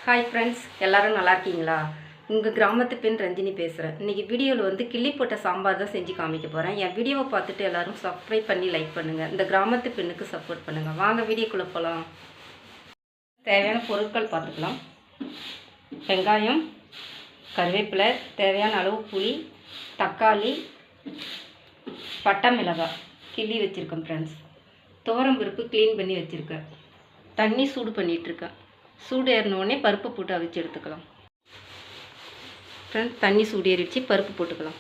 Hi friends, எல்லோரும் நல்லா இருக்கீங்களா? உங்கள் கிராமத்து பெண் ரஞ்சினி பேசுகிறேன். இன்றைக்கி வீடியோவில் வந்து கிள்ளி போட்ட சாம்பார் தான் செஞ்சு காமிக்க போகிறேன். என் வீடியோவை பார்த்துட்டு எல்லோரும் சப்ஸ்கிரைப் பண்ணி லைக் பண்ணுங்கள். இந்த கிராமத்து பெண்ணுக்கு சப்போர்ட் பண்ணுங்கள். வாங்க வீடியோக்குள்ளே போகலாம். தேவையான பொருட்கள் பார்த்துக்கலாம். வெங்காயம், கருவேப்பிலை, தேவையான அளவு புளி, தக்காளி, பட்டை மிளகாய் கிள்ளி வச்சுருக்கேன் ஃப்ரெண்ட்ஸ். துவரம் பருப்பு க்ளீன் பண்ணி வச்சுருக்கேன். தண்ணி சூடு பண்ணிகிட்ருக்கேன். சூடு ஏறினோடனே பருப்பு போட்டு அவிச்சு எடுத்துக்கலாம் ஃப்ரெண்ட்ஸ். தண்ணி சூடு ஏறிடுச்சு, பருப்பு போட்டுக்கலாம்.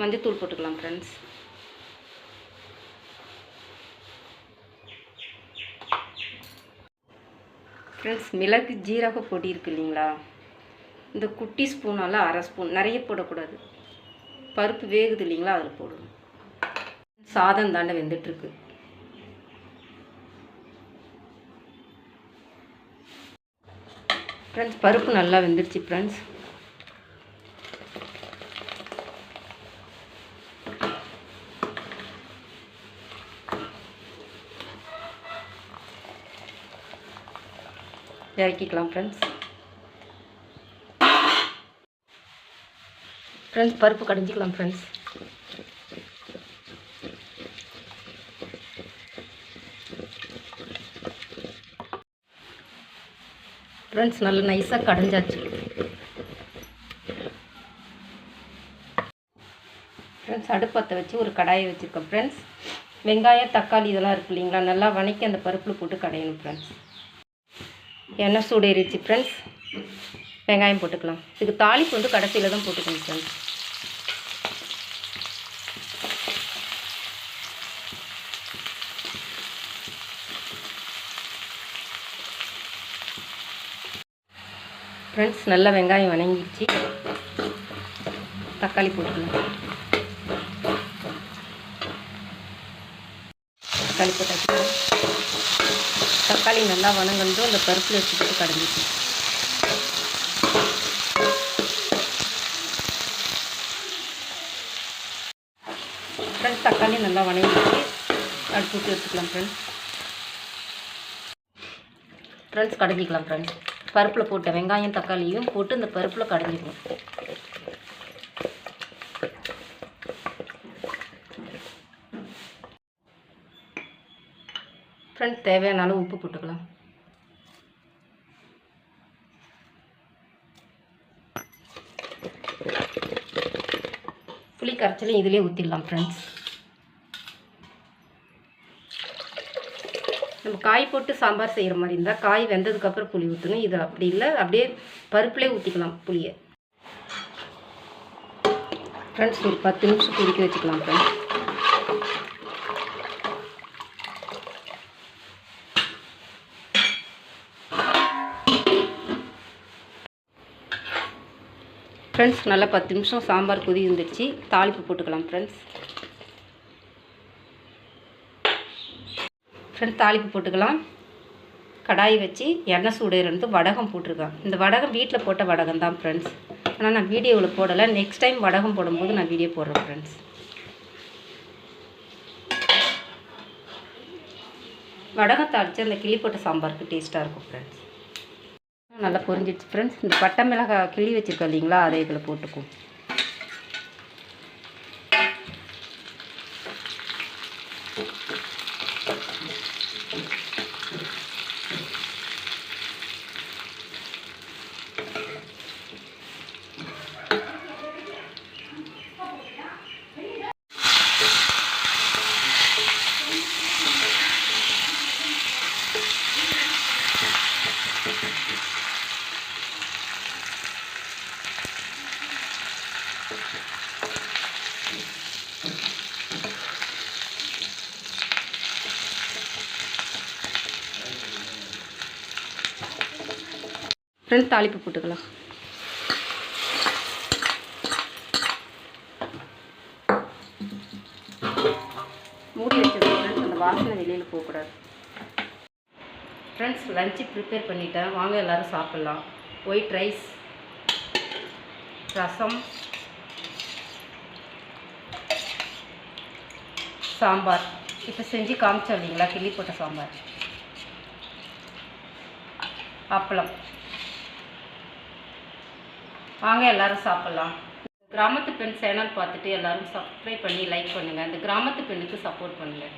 மஞ்சத்தூள் போட்டுக்கலாம் ஃப்ரெண்ட்ஸ். ஃப்ரெண்ட்ஸ், மிளகு ஜீரக பொடி இருக்குது இல்லைங்களா, இந்த குட்டி ஸ்பூனால் அரை ஸ்பூன், நிறைய போடக்கூடாது. பருப்பு வேகுது இல்லைங்களா, அதில் போடணும். சாதம் தாண்டை வெந்துட்டுருக்கு. ஃப்ரெண்ட்ஸ், பருப்பு நல்லா வெந்துடுச்சு ஃப்ரெண்ட்ஸ். இறக்கிக்கலாம் ஃப்ரெண்ட்ஸ். பருப்பு கடைஞ்சிக்கலாம் ஃப்ரெண்ட்ஸ். ஃப்ரெண்ட்ஸ், நல்லா நைஸாக கடைஞ்சாச்சு. ஃப்ரெண்ட்ஸ், அடுப்பத்தை வச்சு ஒரு கடாயை வச்சுருக்கோம் ஃப்ரெண்ட்ஸ். வெங்காயம், தக்காளி இதெல்லாம் இருக்குது இல்லைங்களா, நல்லா வணக்கி அந்த பருப்பில் போட்டு கடையணும் ஃப்ரெண்ட்ஸ். எண்ணெய் சூடேறிடுச்சு ஃப்ரெண்ட்ஸ். வெங்காயம் போட்டுக்கலாம். இதுக்கு தாளிப்பு வந்து கடைசியில் தான் போட்டுக்கணும் ஃப்ரெண்ட்ஸ். ஃப்ரெண்ட்ஸ், நல்லா வெங்காயம் வணங்கிடுச்சு. தக்காளி போட்டுக்கலாம். தக்காளி போட்டாச்சு. தக்காளி நல்லா வணங்கணும். அந்த பருப்பில் வச்சுட்டு கடைஞ்சிச்சு. ஃப்ரெண்ட்ஸ், தக்காளி நல்லா வணங்கிடுச்சு. அடுப்பு ஊற்றி வச்சுக்கலாம் ஃப்ரெண்ட்ஸ். கடைஞ்சிக்கலாம் ஃப்ரெண்ட்ஸ். பருப்பில் போட்ட வெங்காயம் தக்காளியும் போட்டு இந்த பருப்பில் கடைஞ்சிக்கணும். ஃப்ரெண்ட்ஸ், தேவையான அளவு உப்பு போட்டுக்கலாம். புளி கரைச்சலையும் இதிலே ஊற்றிடலாம் ஃப்ரெண்ட்ஸ். நம்ம காய் போட்டு சாம்பார் செய்கிற மாதிரி இருந்தால் காய் வெந்ததுக்கப்புறம் புளி ஊற்றணும். இது அப்படி இல்லை, அப்படியே பருப்புலே ஊற்றிக்கலாம் புளியை. ஃப்ரெண்ட்ஸ், ஒரு 10 நிமிஷம் கொதிக்க வச்சுக்கலாம் ஃப்ரெண்ட்ஸ். ஃப்ரெண்ட்ஸ், நல்லா 10 நிமிஷம் சாம்பார் கொதி வந்துடுச்சு. தாளிப்பு போட்டுக்கலாம் ஃப்ரெண்ட்ஸ். தாளிப்பு போட்டுக்கலாம். கடாய் வச்சு எண்ணெய் சூடேறது வடகம் போட்டிருக்கேன். இந்த வடகம் வீட்டில் போட்ட வடகம் தான் ஃப்ரெண்ட்ஸ். ஆனால் நான் வீடியோவில் போடலை. நெக்ஸ்ட் டைம் வடகம் போடும்போது நான் வீடியோ போடுறேன் ஃப்ரெண்ட்ஸ். வடகம் தாளித்து அந்த கிள்ளி போட்ட சாம்பாருக்கு டேஸ்ட்டாக இருக்கும் ஃப்ரெண்ட்ஸ். நல்லா பொரிஞ்சிடுச்சு ஃப்ரெண்ட்ஸ். இந்த பட்டை மிளகாய் கிள்ளி வச்சுருக்கோம் இல்லைங்களா, அதை இதில் போட்டுக்கும். ஃப்ரெண்ட்ஸ், தாளிப்பு போட்டுக்கலாம். மூடி வச்சிருக்கேன் ஃப்ரெண்ட்ஸ். அந்த வாசனை வெளியில் போகக்கூடாது. ஃப்ரெண்ட்ஸ், லஞ்சு ப்ரிப்பேர் பண்ணிட்டேன். வாங்க எல்லோரும் சாப்பிட்லாம். ஒயிட் ரைஸ், ரசம், சாம்பார் இப்போ செஞ்சு காமிச்சோம் இல்லைங்களா, கிள்ளி போட்ட சாம்பார், அப்பளம். வாங்க எல்லோரும் சாப்பிட்லாம். கிராமத்து பெண் சேனல் பார்த்துட்டு எல்லோரும் சப்ஸ்கிரைப் பண்ணி லைக் பண்ணுங்கள். இந்த கிராமத்து பெண்ணுக்கு சப்போர்ட் பண்ணுங்கள்.